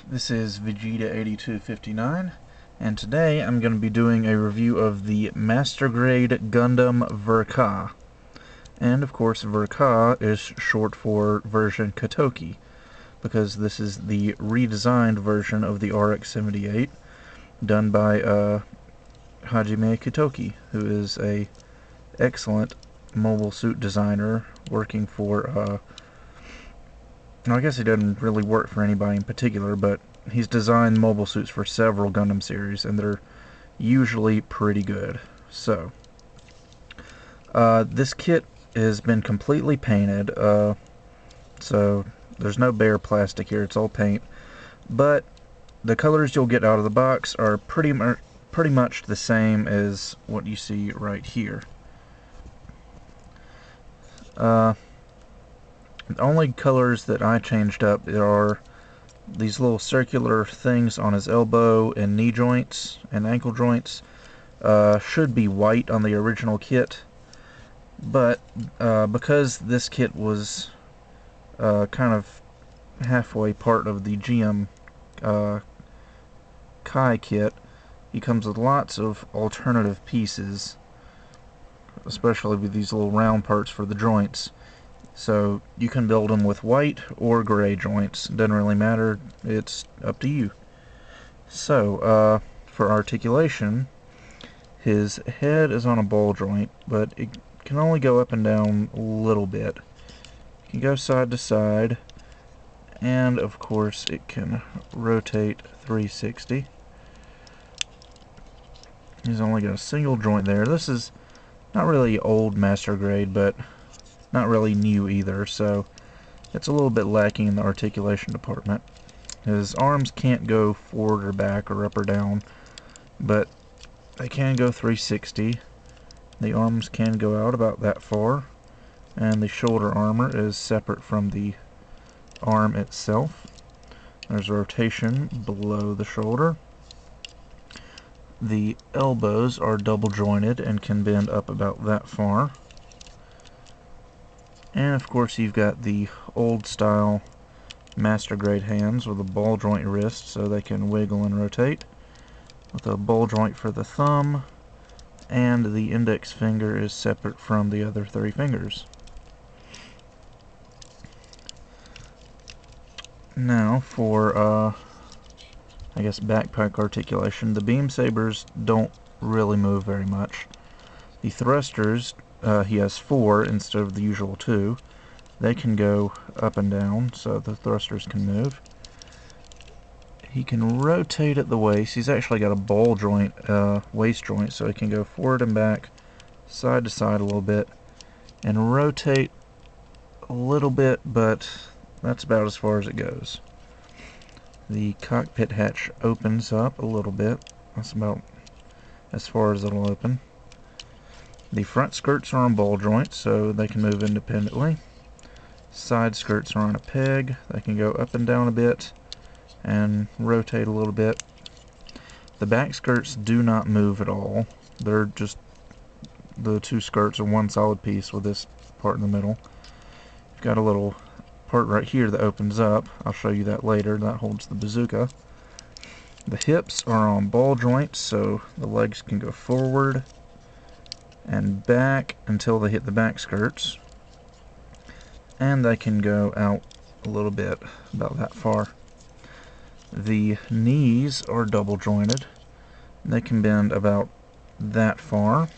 This is Vegeta8259, and today I'm going to be doing a review of the Master Grade Gundam Verka. And of course, Verka is short for version Katoki, because this is the redesigned version of the RX-78 done by Hajime Katoki, who is a excellent mobile suit designer working for I guess he doesn't really work for anybody in particular, but he's designed mobile suits for several Gundam series, and they're usually pretty good. So, this kit has been completely painted, so there's no bare plastic here, it's all paint. But the colors you'll get out of the box are pretty much the same as what you see right here. The only colors that I changed up are these little circular things on his elbow and knee joints and ankle joints. Should be white on the original kit, but because this kit was kind of halfway part of the GM Kai kit, he comes with lots of alternative pieces, especially with these little round parts for the joints. So you can build them with white or gray joints. Doesn't really matter. It's up to you. So for articulation, his head is on a ball joint, but it can only go up and down a little bit. It can go side to side, and of course it can rotate 360. He's only got a single joint there. This is not really old Master Grade, but not really new either, so it's a little bit lacking in the articulation department. His arms can't go forward or back or up or down, but they can go 360. The arms can go out about that far, and the shoulder armor is separate from the arm itself. There's rotation below the shoulder. The elbows are double jointed and can bend up about that far. And of course you've got the old style Master Grade hands with a ball joint wrist so they can wiggle and rotate, with a ball joint for the thumb, and the index finger is separate from the other three fingers. Now for I guess backpack articulation, the beam sabers don't really move very much. The thrusters, he has 4 instead of the usual 2. They can go up and down, so the thrusters can move. He can rotate at the waist. He's actually got a ball joint, waist joint, so he can go forward and back, side to side a little bit, and rotate a little bit, but that's about as far as it goes. The cockpit hatch opens up a little bit. That's about as far as it'll open. The front skirts are on ball joints, so they can move independently. Side skirts are on a peg. They can go up and down a bit and rotate a little bit. The back skirts do not move at all. They're just the 2 skirts are one solid piece with this part in the middle. You've got a little part right here that opens up. I'll show you that later. That holds the bazooka. The hips are on ball joints, so the legs can go forward and back until they hit the back skirts, and they can go out a little bit, about that far. The knees are double jointed. They can bend about that far.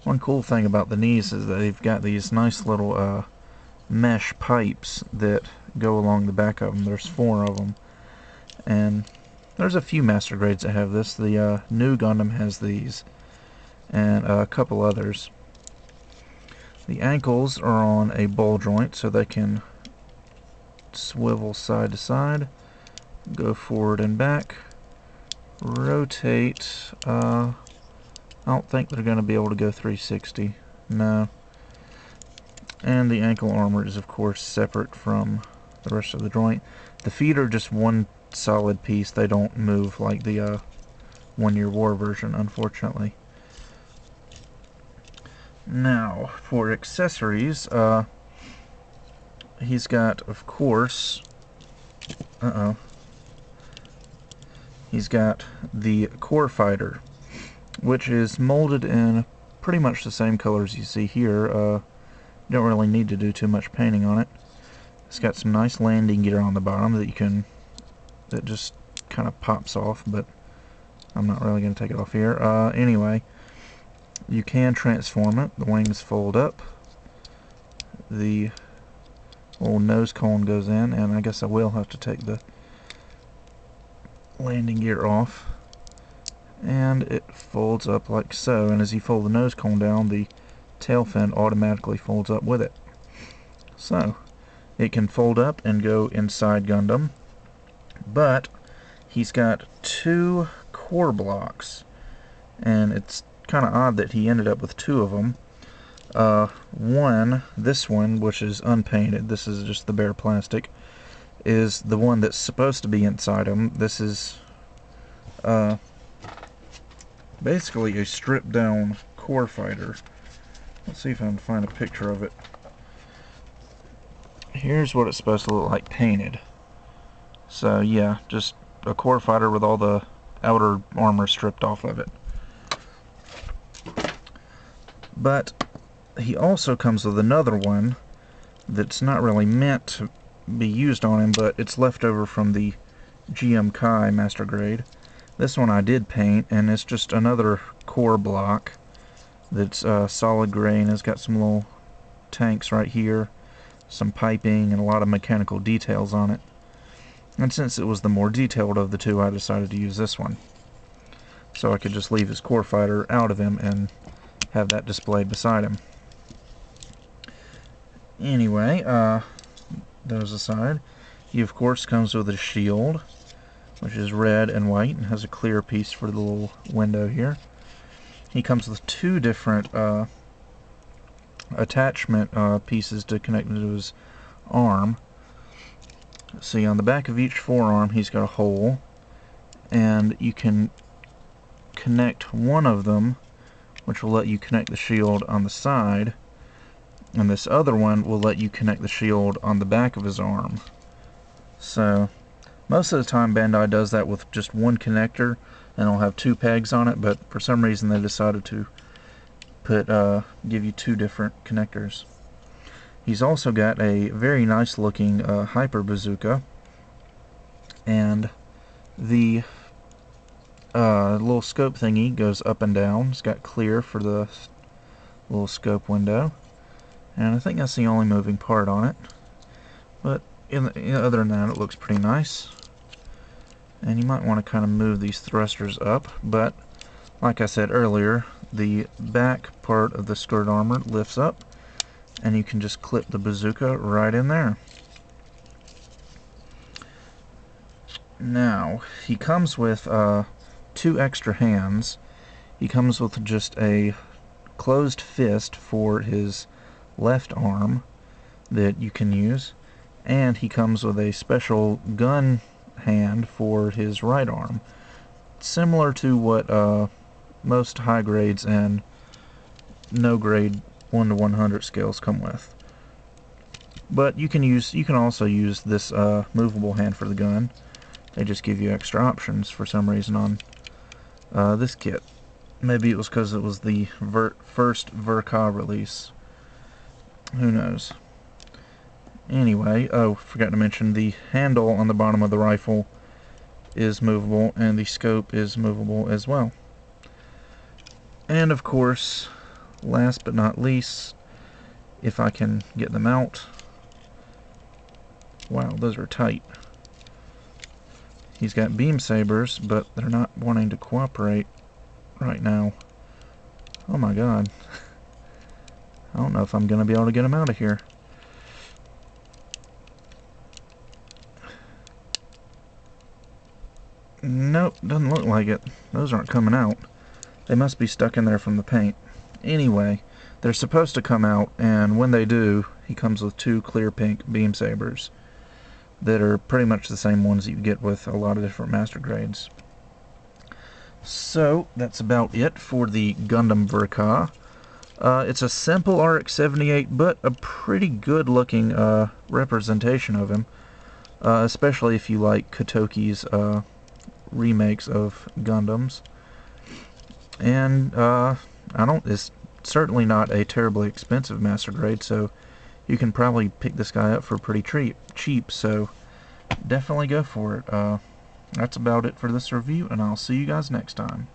One cool thing about the knees is that they've got these nice little mesh pipes that go along the back of them. There's 4 of them, and there's a few Master Grades that have this. The new Gundam has these, and a couple others. The ankles are on a ball joint, so they can swivel side to side, go forward and back, rotate. I don't think they're going to be able to go 360. No. And the ankle armor is of course separate from the rest of the joint. The feet are just one solid piece. They don't move like the One Year War version, unfortunately. Now, for accessories, he's got, of course, he's got the Core Fighter, which is molded in pretty much the same colors you see here. Don't really need to do too much painting on it. It's got some nice landing gear on the bottom that just kind of pops off, but I'm not really going to take it off here. Anyway, you can transform it. The wings fold up. The old nose cone goes in, and I guess I will have to take the landing gear off. And it folds up like so, and as you fold the nose cone down, the tail fin automatically folds up with it. So, it can fold up and go inside Gundam, but he's got 2 core blocks, and it's kind of odd that he ended up with 2 of them. This one, which is unpainted, this is just the bare plastic, is the one that's supposed to be inside him. This is basically a stripped down Core Fighter. Let's see if I can find a picture of it. Here's what it's supposed to look like painted. So yeah, just a Core Fighter with all the outer armor stripped off of it. But he also comes with another one that's not really meant to be used on him, but it's left over from the GM Kai Master Grade. This one I did paint, and it's just another core block that's solid gray, and it's got some little tanks right here, some piping, and a lot of mechanical details on it. And since it was the more detailed of the two, I decided to use this one. So I could just leave his Core Fighter out of him and have that displayed beside him. Anyway, those aside, he of course comes with a shield, which is red and white and has a clear piece for the little window here. He comes with 2 different attachment pieces to connect into his arm. See, on the back of each forearm he's got a hole, and you can connect one of them, which will let you connect the shield on the side, and this other one will let you connect the shield on the back of his arm. So most of the time Bandai does that with just one connector, and it'll have 2 pegs on it, but for some reason they decided to give you 2 different connectors. He's also got a very nice looking hyper bazooka, and the little scope thingy goes up and down. It's got clear for the little scope window, and I think that's the only moving part on it. But other than that, it looks pretty nice. And you might want to kind of move these thrusters up, but like I said earlier, the back part of the skirt armor lifts up, and you can just clip the bazooka right in there. Now, he comes with 2 extra hands. He comes with just a closed fist for his left arm that you can use, and he comes with a special gun hand for his right arm, similar to what most high grades and no grade 1 to 100 scales come with. But you can also use this movable hand for the gun. They just give you extra options for some reason on this kit. Maybe it was because it was the first Verka release. Who knows? Anyway, oh, forgot to mention, the handle on the bottom of the rifle is movable, and the scope is movable as well. And of course, last but not least, if I can get them out. Wow, those are tight. He's got beam sabers, but they're not wanting to cooperate right now. Oh my god. I don't know if I'm going to be able to get them out of here. Nope, doesn't look like it. Those aren't coming out. They must be stuck in there from the paint. Anyway, they're supposed to come out, and when they do, he comes with 2 clear pink beam sabers that are pretty much the same ones you get with a lot of different master grades. So, that's about it for the Gundam Verka. It's a simple RX-78, but a pretty good looking representation of him. especially if you like Kotoki's remakes of Gundams. And it's certainly not a terribly expensive master grade, so you can probably pick this guy up for pretty cheap, so definitely go for it. That's about it for this review, and I'll see you guys next time.